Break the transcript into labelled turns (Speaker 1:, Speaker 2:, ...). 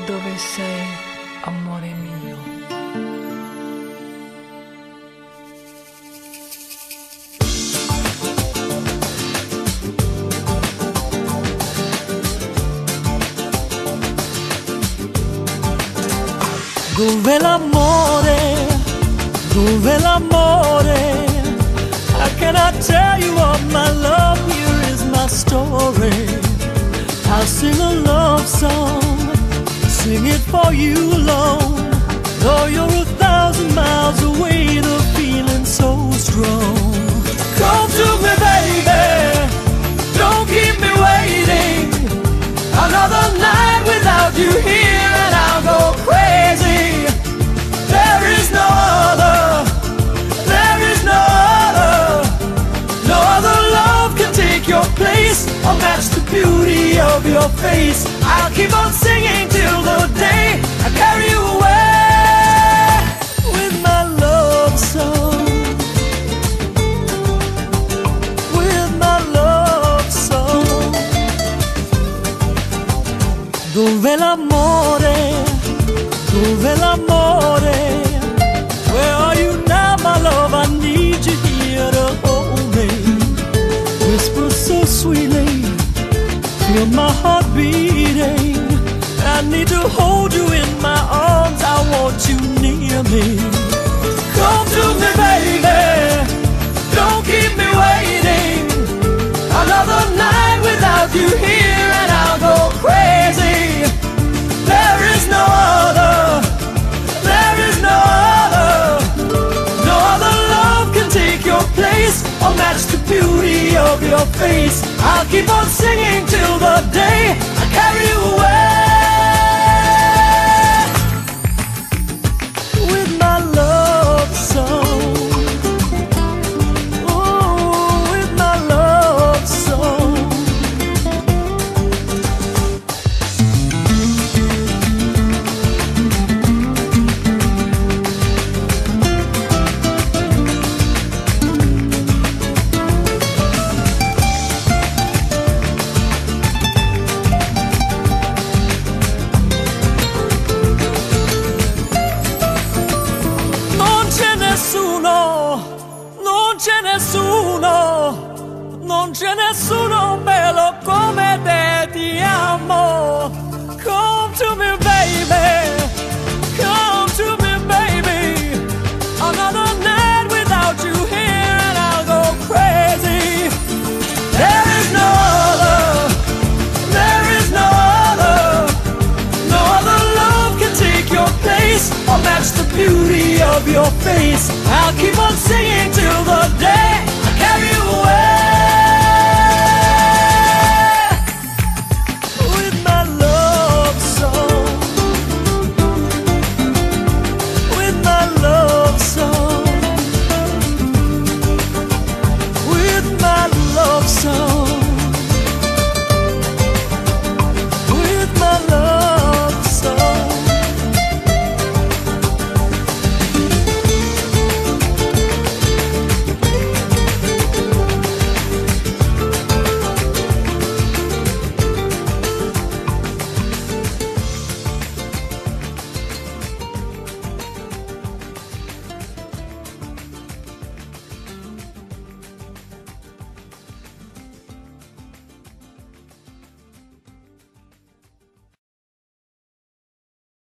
Speaker 1: dove sei, amore mio?
Speaker 2: Dove l'amore, dove l'amore? How can I tell you of my love? Here is my story. I'll sing a love song, sing it for you alone. Though you're 1,000 miles away, the feeling's so strong. Come to me, baby, don't keep me waiting. Another night without you here and I'll go crazy. There is no other, there is no other. No other love can take your place or match the beauty of your face. I'll keep on singing till the day I carry you away with my love song, with my love song. Dove l'amore, dove l'amore? Where are you now, my love? I need you here to hold me. Whisper so sweetly, feel my heart beating. I need to hold you in my arms, I want you near me. Come to me, baby, don't keep me waiting. Another night without you here and I'll go crazy. There is no other, there is no other. No other love can take your place or match the beauty of your face. I'll keep on singing till the day I carry you away with my love song. Oh, with my love song. Non c'è nessuno bello come te, ti amo. Come to me, baby, come to me, baby. Another night without you here and I'll go crazy. There is no other, there is no other. No other love can take your place or match the beauty of your face. I'll keep on singing